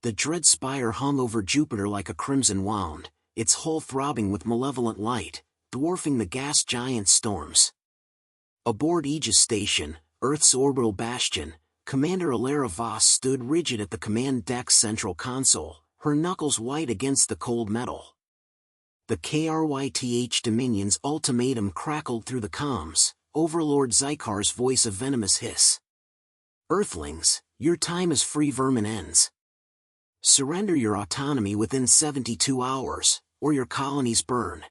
The dread spire hung over Jupiter like a crimson wound, its hull throbbing with malevolent light, dwarfing the gas giant's storms. Aboard Aegis Station, Earth's orbital bastion, Commander Alara Voss stood rigid at the command deck's central console, her knuckles white against the cold metal. The KRYTH Dominion's ultimatum crackled through the comms, Overlord Zykar's voice a venomous hiss. Earthlings, your time as free vermin ends. Surrender your autonomy within 72 hours, or your colonies burn.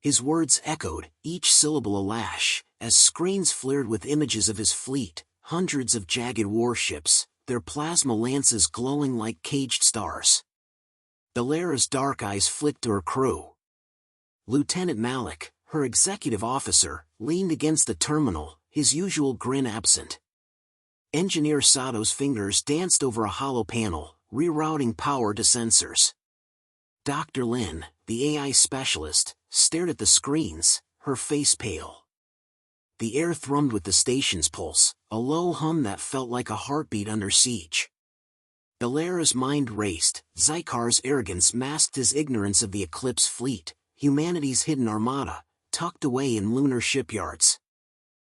His words echoed, each syllable a lash, as screens flared with images of his fleet, hundreds of jagged warships, their plasma lances glowing like caged stars. Alara's dark eyes flicked to her crew. Lieutenant Malik, her executive officer, leaned against the terminal, his usual grin absent. Engineer Sato's fingers danced over a hollow panel, rerouting power to sensors. Dr. Lin, the AI specialist, stared at the screens, her face pale. The air thrummed with the station's pulse, a low hum that felt like a heartbeat under siege. Alara's mind raced, Zykar's arrogance masked his ignorance of the Eclipse fleet, humanity's hidden armada, tucked away in lunar shipyards.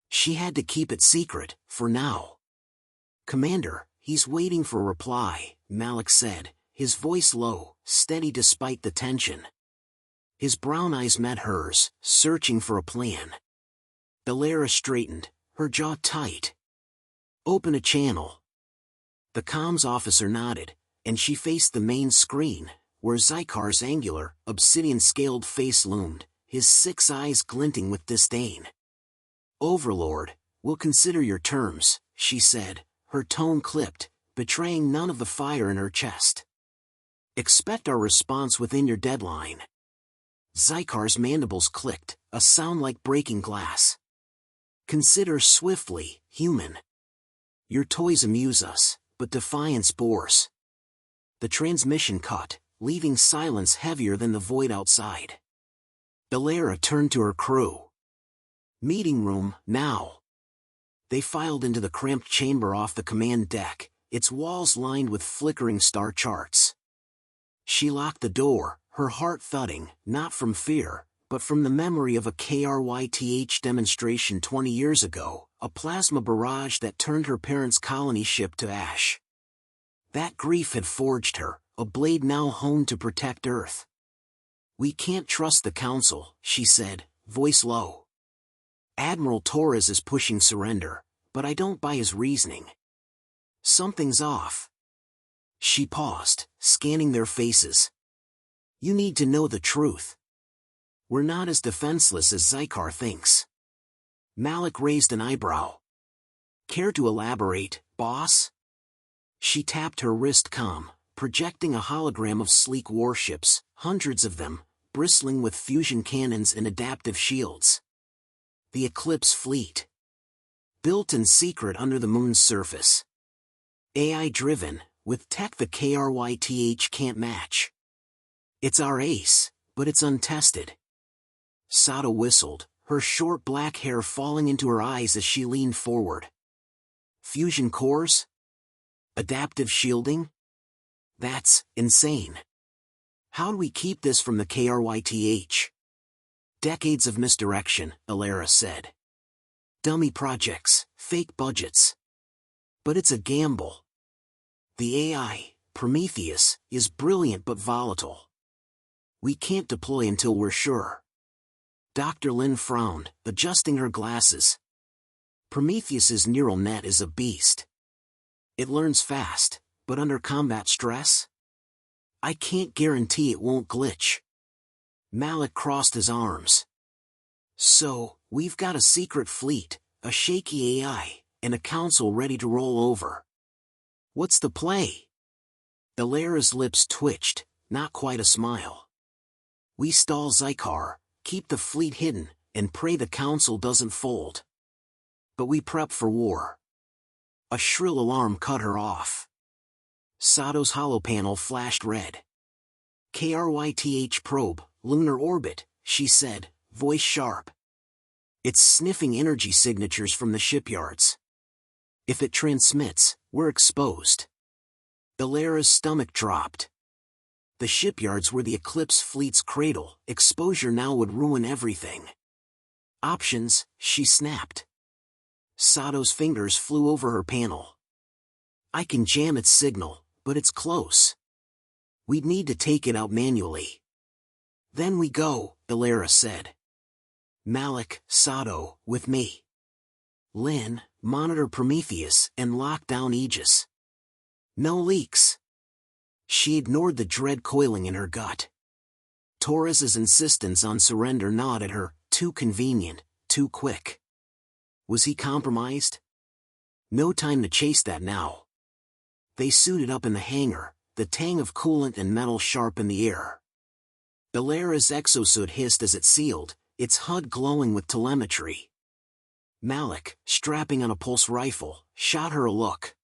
She had to keep it secret, for now. Commander, he's waiting for a reply, Malik said, his voice low, steady despite the tension. His brown eyes met hers, searching for a plan. Alara straightened, her jaw tight. Open a channel. The comms officer nodded, and she faced the main screen, where Zykar's angular, obsidian-scaled face loomed, his 6 eyes glinting with disdain. Overlord, we'll consider your terms, she said, her tone clipped, betraying none of the fire in her chest. Expect our response within your deadline. Zykar's mandibles clicked, a sound like breaking glass. Consider swiftly, human. Your toys amuse us, but defiance bores. The transmission cut, leaving silence heavier than the void outside. Alara turned to her crew. Meeting room, now. They filed into the cramped chamber off the command deck, its walls lined with flickering star charts. She locked the door, her heart thudding, not from fear, but from the memory of a KRYTH demonstration 20 years ago, a plasma barrage that turned her parents' colony ship to ash. That grief had forged her, a blade now honed to protect Earth. We can't trust the Council, she said, voice low. Admiral Torres is pushing surrender, but I don't buy his reasoning. Something's off. She paused, scanning their faces. You need to know the truth. We're not as defenseless as Zykar thinks. Malik raised an eyebrow. Care to elaborate, boss? She tapped her wrist com, projecting a hologram of sleek warships, hundreds of them, bristling with fusion cannons and adaptive shields. The Eclipse fleet. Built in secret under the moon's surface. AI-driven, with tech the KRYTH can't match. It's our ace, but it's untested. Sato whistled, her short black hair falling into her eyes as she leaned forward. Fusion cores? Adaptive shielding? That's insane. How do we keep this from the KRYTH? Decades of misdirection, Alara said. Dummy projects, fake budgets. But it's a gamble. The AI, Prometheus, is brilliant but volatile. We can't deploy until we're sure. Dr. Lin frowned, adjusting her glasses. Prometheus's neural net is a beast. It learns fast, but under combat stress? I can't guarantee it won't glitch. Malik crossed his arms. So, we've got a secret fleet, a shaky AI, and a council ready to roll over. What's the play? Alara's lips twitched, not quite a smile. We stall Zykar, keep the fleet hidden, and pray the council doesn't fold. But we prep for war. A shrill alarm cut her off. Sato's holopanel flashed red. KRYTH probe, lunar orbit, she said, voice sharp. It's sniffing energy signatures from the shipyards. If it transmits, we're exposed. Illyra's stomach dropped. The shipyards were the Eclipse fleet's cradle. Exposure now would ruin everything. Options, she snapped. Sato's fingers flew over her panel. I can jam its signal, but it's close. We'd need to take it out manually. Then we go, Illyra said. Malik, Sato, with me. Lynn, monitor Prometheus and lock down Aegis. No leaks. She ignored the dread coiling in her gut. Torres's insistence on surrender gnawed at her, too convenient, too quick. Was he compromised? No time to chase that now. They suited up in the hangar, the tang of coolant and metal sharp in the air. Illyra's exosuit hissed as it sealed, its HUD glowing with telemetry. Malik, strapping on a pulse rifle, shot her a look.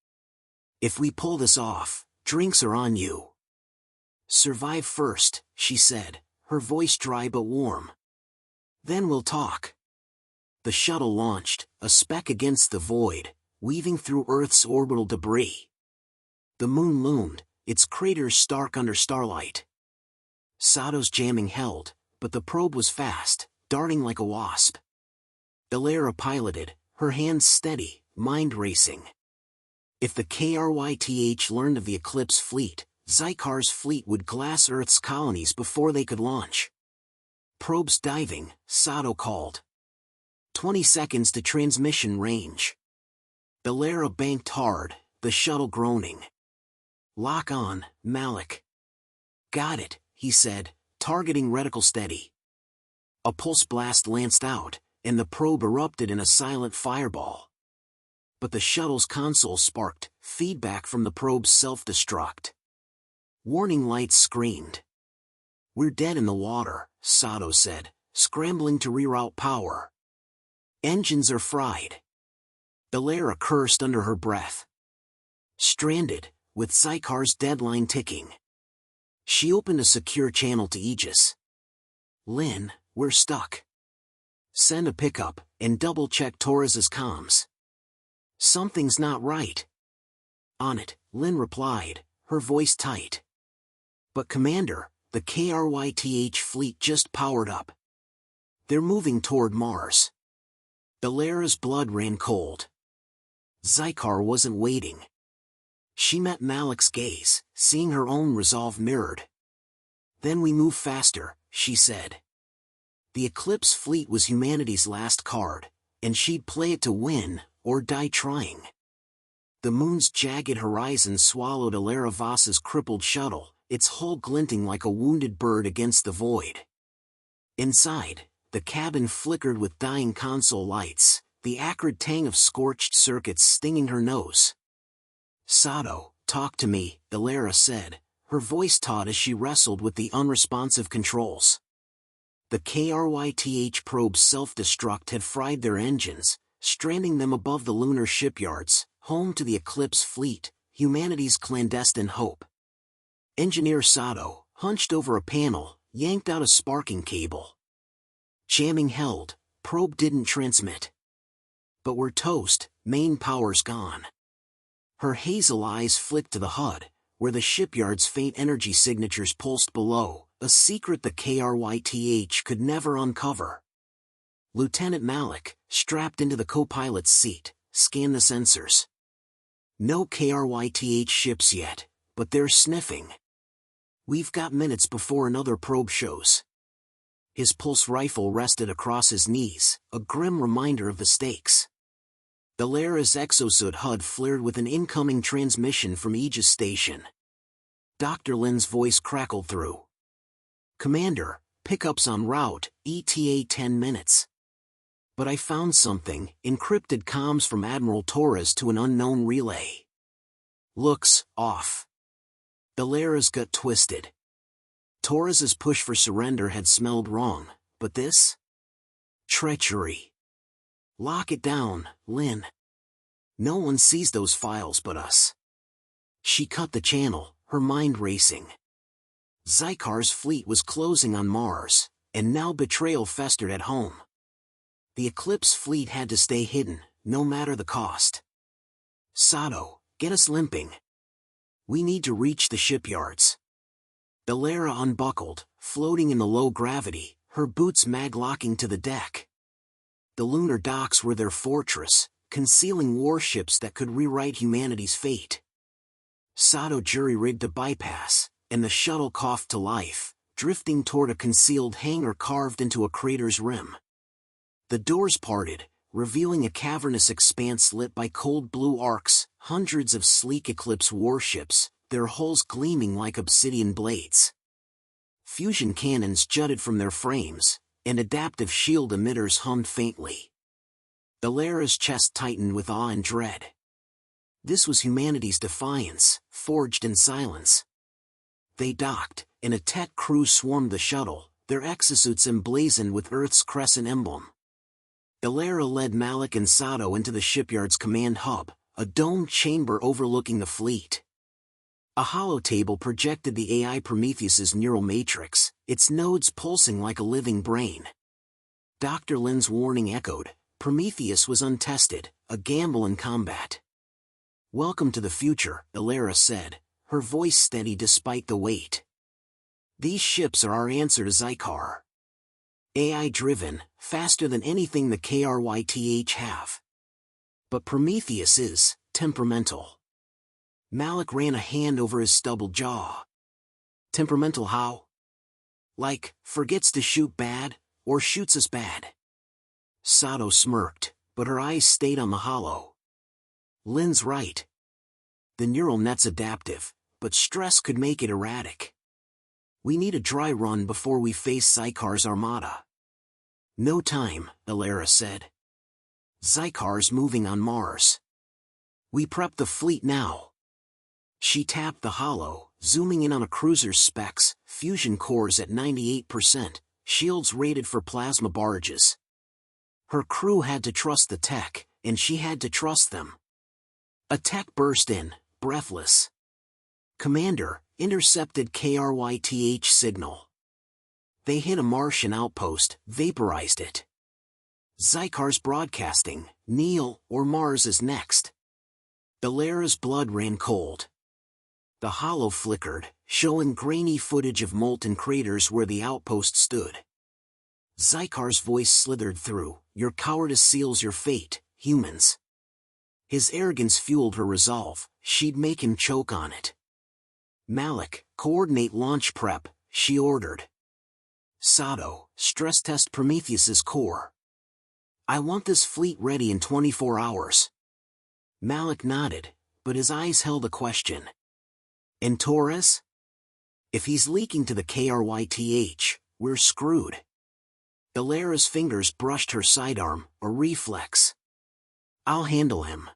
If we pull this off, drinks are on you. Survive first, she said, her voice dry but warm. Then we'll talk. The shuttle launched, a speck against the void, weaving through Earth's orbital debris. The moon loomed, its craters stark under starlight. Sato's jamming held, but the probe was fast, darting like a wasp. Illyra piloted, her hands steady, mind racing. If the KRYTH learned of the Eclipse fleet, Zykar's fleet would glass Earth's colonies before they could launch. Probes diving, Sato called. 20 seconds to transmission range. Illyra banked hard, the shuttle groaning. Lock on, Malik. Got it, he said, targeting reticle steady. A pulse blast lanced out, and the probe erupted in a silent fireball. But the shuttle's console sparked, feedback from the probe's self-destruct. Warning lights screamed. We're dead in the water, Sato said, scrambling to reroute power. Engines are fried. Illyra cursed under her breath. Stranded, with Zykar's deadline ticking. She opened a secure channel to Aegis. Lynn, we're stuck. Send a pickup, and double-check Torres's comms. Something's not right. On it, Lynn replied, her voice tight. But Commander, the KRYTH fleet just powered up. They're moving toward Mars. Illyra's blood ran cold. Zykar wasn't waiting. She met Malik's gaze, seeing her own resolve mirrored. Then we move faster, she said. The Eclipse fleet was humanity's last card, and she'd play it to win, or die trying. The moon's jagged horizon swallowed Illyra Voss's crippled shuttle, its hull glinting like a wounded bird against the void. Inside, the cabin flickered with dying console lights, the acrid tang of scorched circuits stinging her nose. Sato, talk to me, Illyra said, her voice taut as she wrestled with the unresponsive controls. The KRYTH probe's self-destruct had fried their engines, stranding them above the lunar shipyards, home to the Eclipse fleet, humanity's clandestine hope. Engineer Sato, hunched over a panel, yanked out a sparking cable. Jamming held, probe didn't transmit. But we're toast, main power's gone. Her hazel eyes flicked to the HUD, where the shipyard's faint energy signatures pulsed below, a secret the KRYTH could never uncover. Lieutenant Malik, strapped into the co-pilot's seat, scanned the sensors. No KRYTH ships yet, but they're sniffing. We've got minutes before another probe shows. His pulse rifle rested across his knees, a grim reminder of the stakes. Illyra's exosuit HUD flared with an incoming transmission from Aegis Station. Dr. Lynn's voice crackled through. Commander, pickups en route, ETA 10 minutes. But I found something, encrypted comms from Admiral Torres to an unknown relay. Looks off. Illyra's gut twisted. Torres's push for surrender had smelled wrong, but this? Treachery. Lock it down, Lynn. No one sees those files but us. She cut the channel, her mind racing. Zykar's fleet was closing on Mars, and now betrayal festered at home. The Eclipse fleet had to stay hidden, no matter the cost. Sato, get us limping. We need to reach the shipyards. Elara unbuckled, floating in the low gravity, her boots mag-locking to the deck. The lunar docks were their fortress, concealing warships that could rewrite humanity's fate. Sato jury-rigged a bypass, and the shuttle coughed to life, drifting toward a concealed hangar carved into a crater's rim. The doors parted, revealing a cavernous expanse lit by cold blue arcs, hundreds of sleek Eclipse warships, their hulls gleaming like obsidian blades. Fusion cannons jutted from their frames, and adaptive shield emitters hummed faintly. Elara's chest tightened with awe and dread. This was humanity's defiance, forged in silence. They docked, and a tech crew swarmed the shuttle, their exosuits emblazoned with Earth's crescent emblem. Elara led Malik and Sato into the shipyard's command hub, a domed chamber overlooking the fleet. A holotable projected the AI Prometheus's neural matrix, its nodes pulsing like a living brain. Dr. Lin's warning echoed, Prometheus was untested, a gamble in combat. "Welcome to the future," Elara said, her voice steady despite the weight. "These ships are our answer to Zykar. AI-driven, faster than anything the KRYTH have. But Prometheus is temperamental." Malik ran a hand over his stubbled jaw. "Temperamental how?" "Like, forgets to shoot bad, or shoots us bad." Sato smirked, but her eyes stayed on the holo. "Lin's right. The neural net's adaptive, but stress could make it erratic. We need a dry run before we face Zykar's Armada." "No time," Elara said. "Zykar's moving on Mars. We prep the fleet now." She tapped the holo, zooming in on a cruiser's specs, fusion cores at 98%, shields rated for plasma barrages. Her crew had to trust the tech, and she had to trust them. A tech burst in, breathless. "Commander, intercepted KRYTH signal." They hit a Martian outpost, vaporized it. "Zykar's broadcasting, Neil, or Mars is next." Elara's blood ran cold. The holo flickered, showing grainy footage of molten craters where the outpost stood. Zykar's voice slithered through, "Your cowardice seals your fate, humans." His arrogance fueled her resolve, she'd make him choke on it. "Malik, coordinate launch prep," she ordered. "Sato, stress test Prometheus's core. I want this fleet ready in 24 hours. Malik nodded, but his eyes held a question. "And Torres? If he's leaking to the KRYTH, we're screwed." Elara's fingers brushed her sidearm, a reflex. "I'll handle him.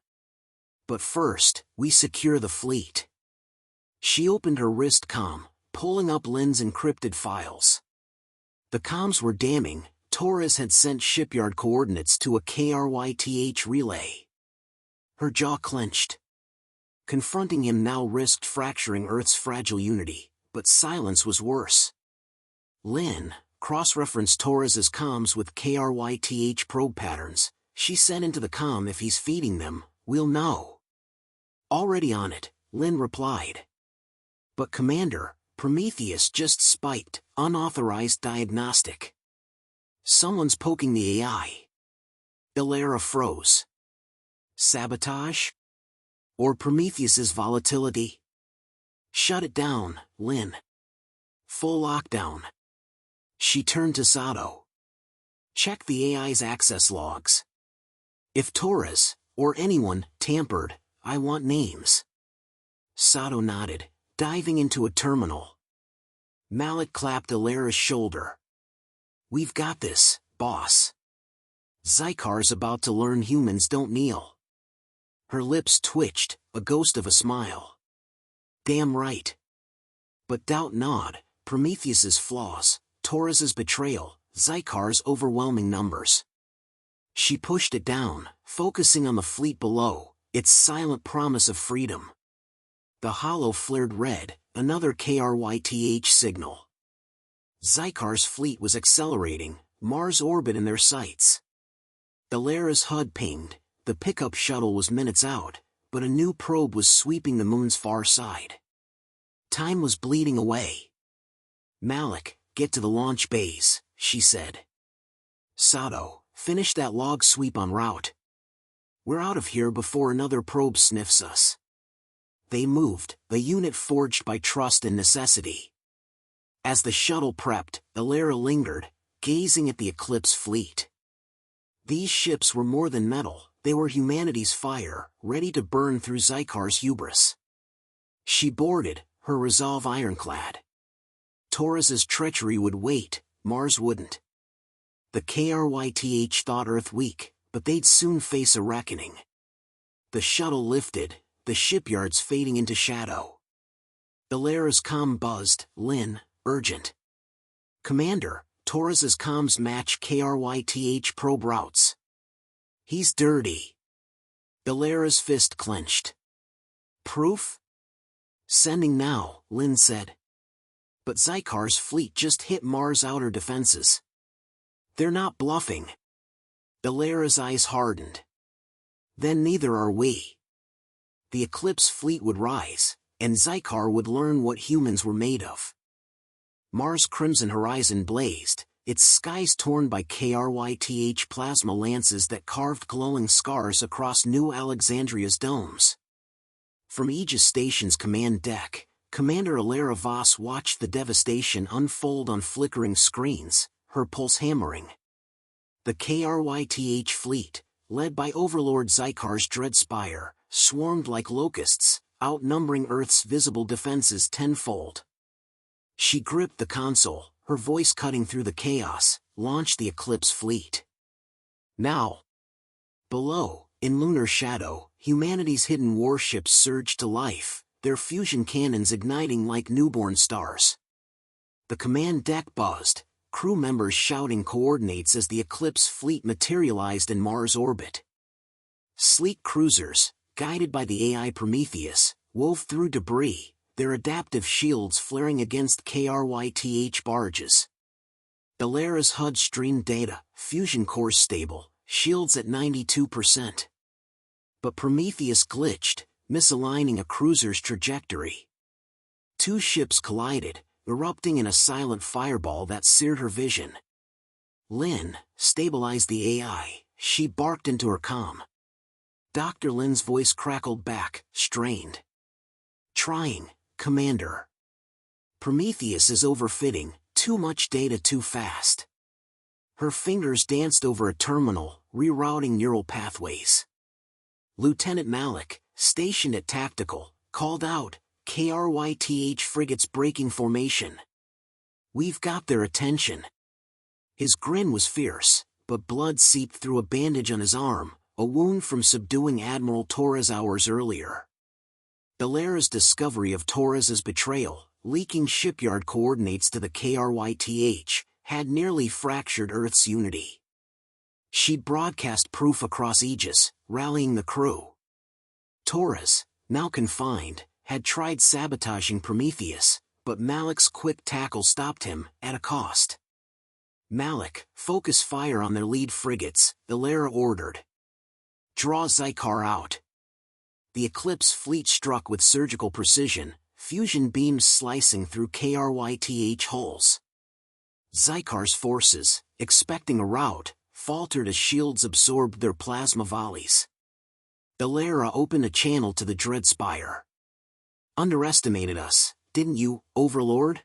But first, we secure the fleet." She opened her wrist comm, pulling up Lin's encrypted files. The comms were damning. Torres had sent shipyard coordinates to a KRYTH relay. Her jaw clenched. Confronting him now risked fracturing Earth's fragile unity, but silence was worse. Lin cross-referenced Torres's comms with KRYTH probe patterns. She sent into the comm, "If he's feeding them, we'll know." "Already on it," Lin replied. "But Commander, Prometheus just spiked, unauthorized diagnostic. Someone's poking the AI." Elara froze. "Sabotage? Or Prometheus's volatility?" "Shut it down, Lin. Full lockdown." She turned to Sato. "Check the AI's access logs. If Torres, or anyone, tampered, I want names." Sato nodded, diving into a terminal. Malik clapped Elara's shoulder. "We've got this, boss. Zykar's about to learn humans don't kneel." Her lips twitched, a ghost of a smile. "Damn right. But doubt not, Prometheus's flaws, Torres's betrayal, Zykar's overwhelming numbers." She pushed it down, focusing on the fleet below, its silent promise of freedom. The holo flared red, another KRYTH signal. Zykar's fleet was accelerating, Mars orbit in their sights. Elara's HUD pinged. The pickup shuttle was minutes out, but a new probe was sweeping the moon's far side. Time was bleeding away. Malik, get to the launch bays, she said. Sato, finish that log sweep en route. We're out of here before another probe sniffs us. They moved, the unit forged by trust and necessity. As the shuttle prepped, Alara lingered, gazing at the Eclipse fleet. These ships were more than metal, they were humanity's fire, ready to burn through Zykar's hubris. She boarded, her resolve ironclad. Torres's treachery would wait, Mars wouldn't. The KRYTH thought Earth weak, but they'd soon face a reckoning. The shuttle lifted, the shipyards fading into shadow. Alara's comm buzzed, Lin, urgent. Commander, Torres's comms match KRYTH probe routes. He's dirty. Alara's fist clenched. Proof? Sending now, Lin said. But Zykar's fleet just hit Mars' outer defenses. They're not bluffing. Alara's eyes hardened. Then neither are we. The Eclipse fleet would rise, and Zykar would learn what humans were made of. Mars' crimson horizon blazed, its skies torn by KRYTH plasma lances that carved glowing scars across New Alexandria's domes. From Aegis Station's command deck, Commander Alara Voss watched the devastation unfold on flickering screens, her pulse hammering. The KRYTH fleet, led by Overlord Zykar's dread spire, swarmed like locusts, outnumbering Earth's visible defenses tenfold. She gripped the console, her voice cutting through the chaos, launched the Eclipse fleet. Now, below, in lunar shadow, humanity's hidden warships surged to life, their fusion cannons igniting like newborn stars. The command deck buzzed, crew members shouting coordinates as the Eclipse fleet materialized in Mars orbit. Sleek cruisers, guided by the AI Prometheus, wove through debris, their adaptive shields flaring against KRYTH barges. Alara's HUD streamed data, fusion cores stable, shields at 92%. But Prometheus glitched, misaligning a cruiser's trajectory. Two ships collided, erupting in a silent fireball that seared her vision. Lin, stabilize the AI, she barked into her comm. Dr. Lin's voice crackled back, strained. Trying, Commander. Prometheus is overfitting, too much data too fast. Her fingers danced over a terminal, rerouting neural pathways. Lieutenant Malik, stationed at Tactical, called out, KRYTH frigates breaking formation. We've got their attention. His grin was fierce, but blood seeped through a bandage on his arm, a wound from subduing Admiral Torres hours earlier. Alara's discovery of Torres's betrayal, leaking shipyard coordinates to the KRYTH, had nearly fractured Earth's unity. She'd broadcast proof across Aegis, rallying the crew. Torres, now confined, had tried sabotaging Prometheus, but Malik's quick tackle stopped him, at a cost. Malik, focus fire on their lead frigates, Alara ordered. Draw Zykar out. The Eclipse fleet struck with surgical precision, fusion beams slicing through KRYTH hulls. Zykar's forces, expecting a rout, faltered as shields absorbed their plasma volleys. Alara opened a channel to the dread spire. Underestimated us, didn't you, Overlord?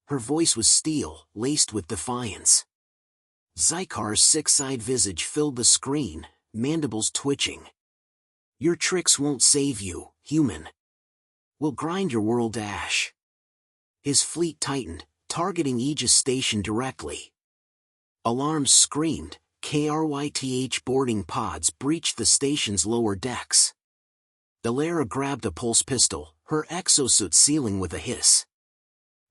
Her voice was steel, laced with defiance. Zykar's six-eyed visage filled the screen, mandibles twitching. Your tricks won't save you, human. We'll grind your world to ash. His fleet tightened, targeting Aegis Station directly. Alarms screamed, KRYTH boarding pods breached the station's lower decks. Alara grabbed a pulse pistol, her exosuit sealing with a hiss.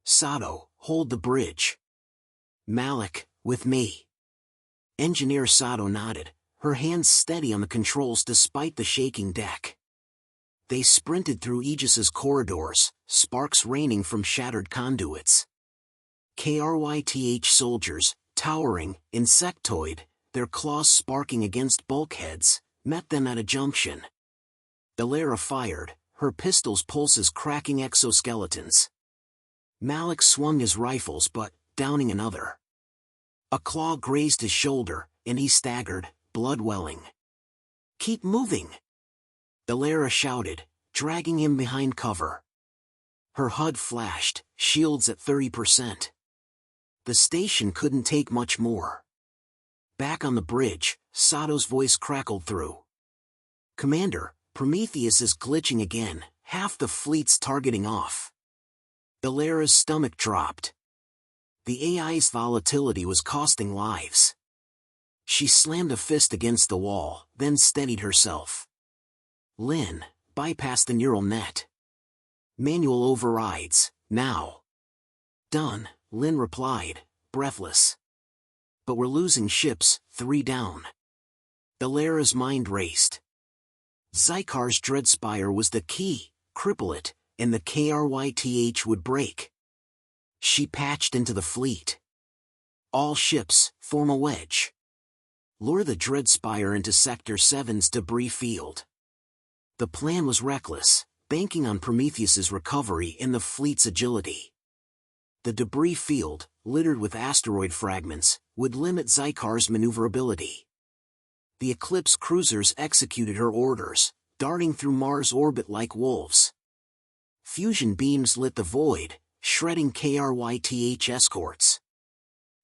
Sato, hold the bridge. Malik, with me. Engineer Sato nodded, her hands steady on the controls despite the shaking deck. They sprinted through Aegis's corridors, sparks raining from shattered conduits. KRYTH soldiers, towering, insectoid, their claws sparking against bulkheads, met them at a junction. Alara fired, her pistol's pulses cracking exoskeletons. Malik swung his rifles but, downing another. A claw grazed his shoulder, and he staggered, blood welling. "Keep moving!" Alara shouted, dragging him behind cover. Her HUD flashed, shields at 30%. The station couldn't take much more. Back on the bridge, Sato's voice crackled through. "Commander, Prometheus is glitching again, half the fleet's targeting off." Alara's stomach dropped. The AI's volatility was costing lives. She slammed a fist against the wall, then steadied herself. "Lynn, bypass the neural net. Manual overrides, now." "Done," Lynn replied, breathless. "But we're losing ships, 3 down." Alara's mind raced. Zykar's Dreadspire was the key, cripple it, and the KRYTH would break. She patched into the fleet. "All ships, form a wedge. Lure the Dreadspire into Sector 7's debris field." The plan was reckless, banking on Prometheus's recovery and the fleet's agility. The debris field, littered with asteroid fragments, would limit Zykar's maneuverability. The Eclipse cruisers executed her orders, darting through Mars' orbit like wolves. Fusion beams lit the void, shredding KRYTH escorts.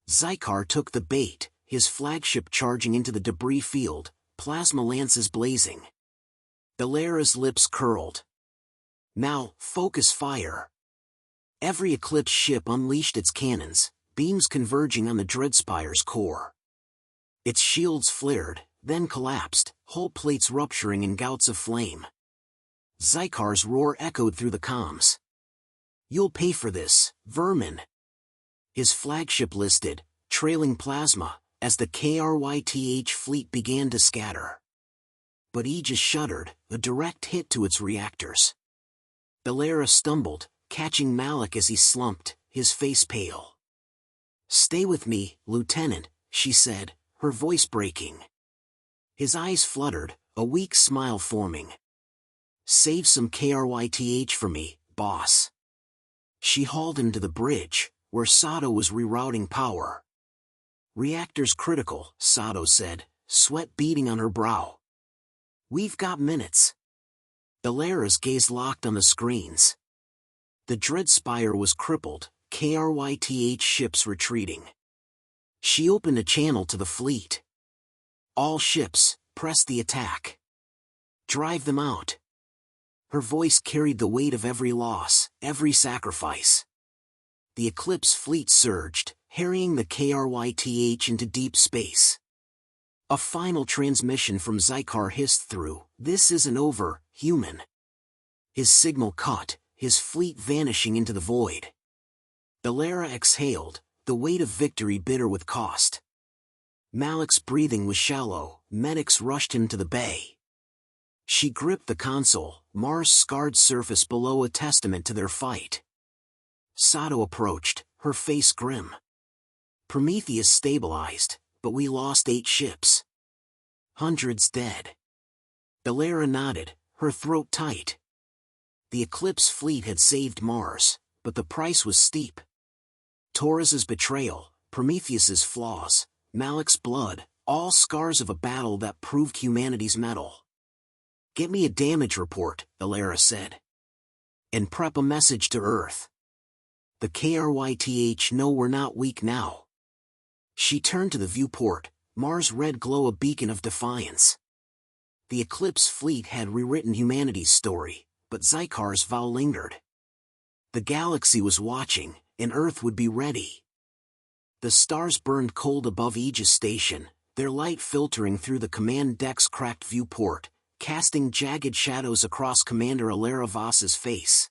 Zykar took the bait, his flagship charging into the debris field, plasma lances blazing. Alara's lips curled. "Now, focus fire." Every Eclipse ship unleashed its cannons, beams converging on the Dreadspire's core. Its shields flared, then collapsed, hull plates rupturing in gouts of flame. Zykar's roar echoed through the comms. "You'll pay for this, vermin." His flagship listed, trailing plasma, as the KRYTH fleet began to scatter. But Aegis shuddered, a direct hit to its reactors. Alara stumbled, catching Malik as he slumped, his face pale. "Stay with me, Lieutenant," she said, her voice breaking. His eyes fluttered, a weak smile forming. "Save some KRYTH for me, boss." She hauled him to the bridge, where Sato was rerouting power. "Reactors critical," Sato said, sweat beading on her brow. "We've got minutes." Alara's gaze locked on the screens. The Dreadspire was crippled, KRYTH ships retreating. She opened a channel to the fleet. "All ships, press the attack. Drive them out." Her voice carried the weight of every loss, every sacrifice. The Eclipse fleet surged, harrying the KRYTH into deep space. A final transmission from Zykar hissed through, "This isn't over, human." His signal cut, his fleet vanishing into the void. Alara exhaled, the weight of victory bitter with cost. Malik's breathing was shallow, medics rushed him to the bay. She gripped the console, Mars' scarred surface below a testament to their fight. Sato approached, her face grim. "Prometheus stabilized, but we lost 8 ships. Hundreds dead." Alara nodded, her throat tight. The Eclipse fleet had saved Mars, but the price was steep. Taurus's betrayal, Prometheus's flaws, Malik's blood, all scars of a battle that proved humanity's mettle. "Get me a damage report," Alara said. "And prep a message to Earth. The KRYTH know we're not weak now." She turned to the viewport, Mars' red glow a beacon of defiance. The Eclipse fleet had rewritten humanity's story, but Zykar's vow lingered. The galaxy was watching, and Earth would be ready. The stars burned cold above Aegis Station, their light filtering through the command deck's cracked viewport, casting jagged shadows across Commander Alara Voss's face.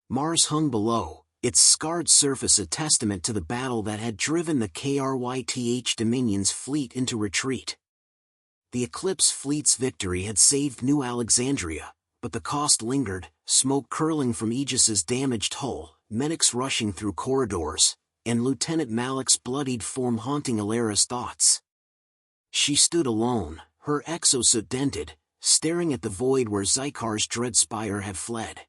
Mars hung below, its scarred surface a testament to the battle that had driven the KRYTH Dominion's fleet into retreat. The Eclipse fleet's victory had saved New Alexandria, but the cost lingered, smoke curling from Aegis's damaged hull, medics rushing through corridors, and Lieutenant Malik's bloodied form haunting Alara's thoughts. She stood alone, her exosuit dented, staring at the void where Zykar's dread spire had fled.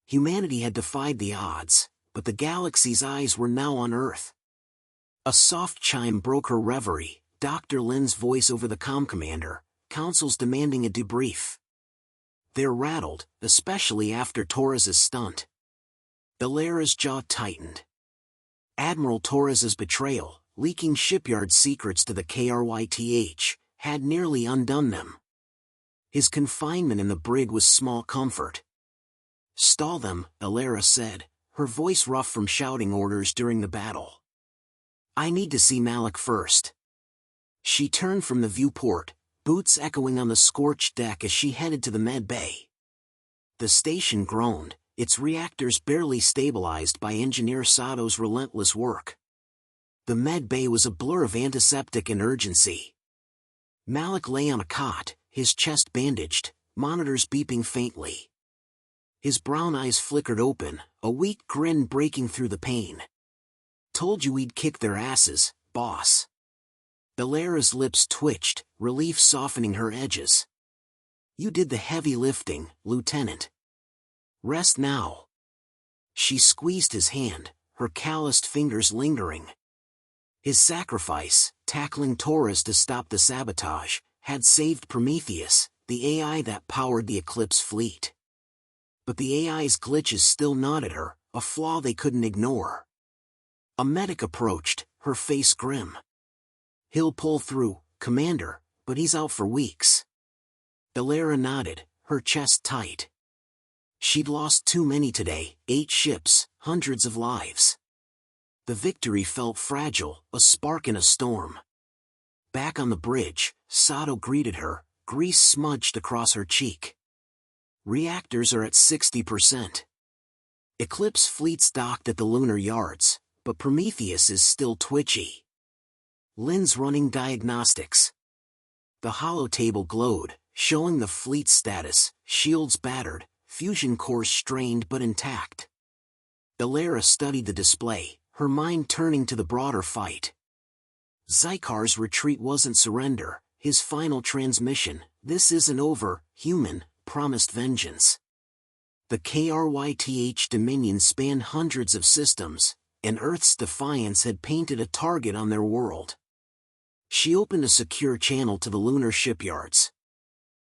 Humanity had defied the odds, but the galaxy's eyes were now on Earth. A soft chime broke her reverie, Dr. Lin's voice over the comm commander, councils demanding a debrief. They're rattled, especially after Torres's stunt. Illyra's jaw tightened. Admiral Torres's betrayal, leaking shipyard secrets to the KRYTH, had nearly undone them. His confinement in the brig was small comfort. "Stall them," Illyra said, her voice rough from shouting orders during the battle. "I need to see Malik first." She turned from the viewport, boots echoing on the scorched deck as she headed to the med bay. The station groaned, its reactors barely stabilized by Engineer Sato's relentless work. The med bay was a blur of antiseptic and urgency. Malik lay on a cot, his chest bandaged, monitors beeping faintly. His brown eyes flickered open, a weak grin breaking through the pain. "Told you we'd kick their asses, boss." Illyra's lips twitched, relief softening her edges. "You did the heavy lifting, Lieutenant. Rest now." She squeezed his hand, her calloused fingers lingering. His sacrifice, tackling Torres to stop the sabotage, had saved Prometheus, the AI that powered the Eclipse fleet. But the AI's glitches still gnawed at her, a flaw they couldn't ignore. A medic approached, her face grim. "He'll pull through, Commander, but he's out for weeks." Illyra nodded, her chest tight. She'd lost too many today, 8 ships, hundreds of lives. The victory felt fragile, a spark in a storm. Back on the bridge, Sato greeted her, grease smudged across her cheek. "Reactors are at 60%. Eclipse fleet's docked at the lunar yards, but Prometheus is still twitchy. Lin's running diagnostics." The holotable glowed, showing the fleet's status, shields battered, fusion cores strained but intact. Illyra studied the display, her mind turning to the broader fight. Zykar's retreat wasn't surrender, his final transmission, "This isn't over, human," promised vengeance. The KRYTH Dominion spanned hundreds of systems, and Earth's defiance had painted a target on their world. She opened a secure channel to the lunar shipyards.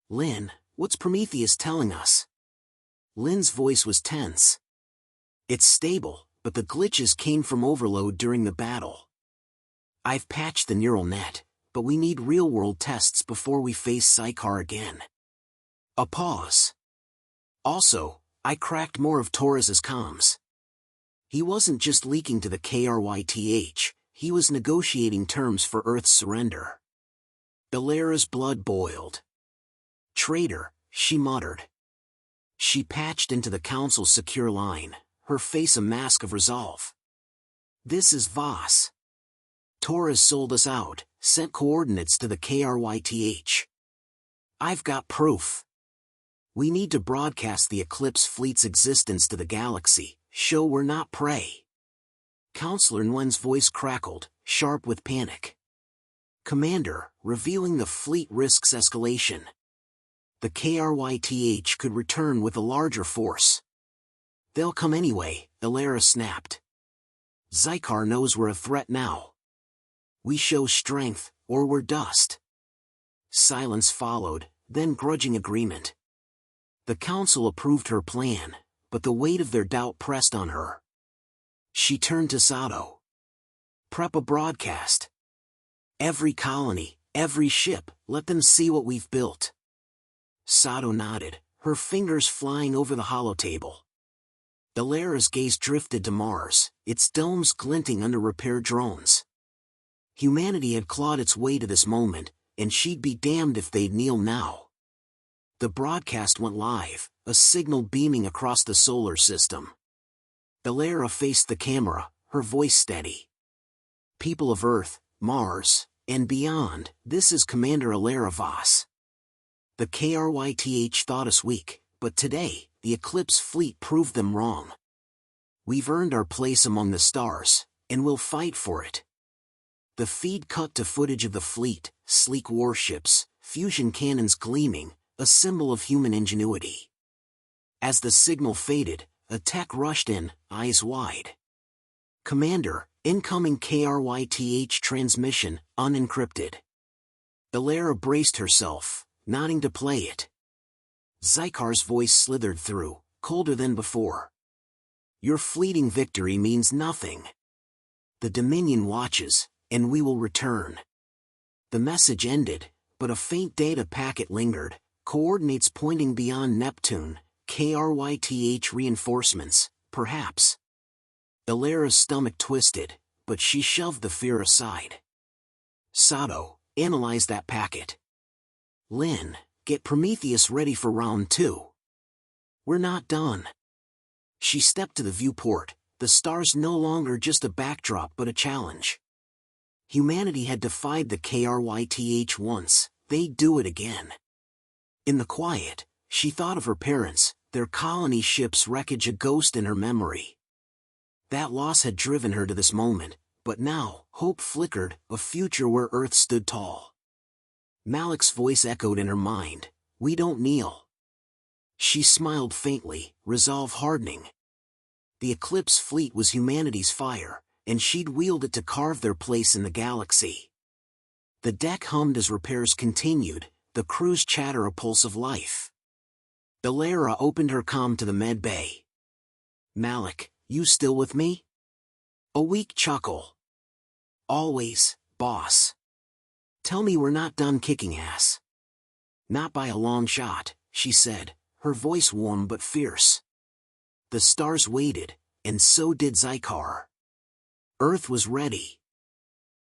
"Lin, what's Prometheus telling us?" Lin's voice was tense. "It's stable, but the glitches came from overload during the battle. I've patched the neural net, but we need real-world tests before we face Zycar again." A pause. "Also, I cracked more of Torres's comms. He wasn't just leaking to the KRYTH, he was negotiating terms for Earth's surrender." Illyra's blood boiled. "Traitor," she muttered. She patched into the Council's secure line, her face a mask of resolve. "This is Voss. Torres sold us out, sent coordinates to the KRYTH. I've got proof. We need to broadcast the Eclipse fleet's existence to the galaxy, show we're not prey." Counselor Nguyen's voice crackled, sharp with panic. "Commander, revealing the fleet risks escalation. The KRYTH could return with a larger force." "They'll come anyway," Illyra snapped. "Zycar knows we're a threat now. We show strength, or we're dust." Silence followed, then grudging agreement. The Council approved her plan, but the weight of their doubt pressed on her. She turned to Sato. "Prep a broadcast. Every colony, every ship, let them see what we've built." Sato nodded, her fingers flying over the holotable. Illyra's gaze drifted to Mars, its domes glinting under repair drones. Humanity had clawed its way to this moment, and she'd be damned if they'd kneel now. The broadcast went live, a signal beaming across the solar system. Illyra faced the camera, her voice steady. "People of Earth, Mars, and beyond, this is Commander Illyra Voss. The KRYTH thought us weak, but today, the Eclipse fleet proved them wrong. We've earned our place among the stars, and we'll fight for it." The feed cut to footage of the fleet, sleek warships, fusion cannons gleaming, a symbol of human ingenuity. As the signal faded, a tech rushed in, eyes wide. "Commander, incoming KRYTH transmission, unencrypted." Ilara braced herself, nodding to play it. Zykar's voice slithered through, colder than before. "Your fleeting victory means nothing. The Dominion watches, and we will return." The message ended, but a faint data packet lingered, coordinates pointing beyond Neptune, KRYTH reinforcements, perhaps. Ilara's stomach twisted, but she shoved the fear aside. "Sato, analyze that packet. Lin, get Prometheus ready for round 2. We're not done." She stepped to the viewport, the stars no longer just a backdrop but a challenge. Humanity had defied the KRYTH once, they'd do it again. In the quiet, she thought of her parents, their colony ship's wreckage a ghost in her memory. That loss had driven her to this moment, but now, hope flickered, a future where Earth stood tall. Malik's voice echoed in her mind, "We don't kneel." She smiled faintly, resolve hardening. The Eclipse fleet was humanity's fire, and she'd wield it to carve their place in the galaxy. The deck hummed as repairs continued, the crew's chatter a pulse of life. Ilara opened her comm to the med bay. "Malik, you still with me?" A weak chuckle. "Always, boss. Tell me we're not done kicking ass." "Not by a long shot," she said, her voice warm but fierce. The stars waited, and so did Zykar. Earth was ready.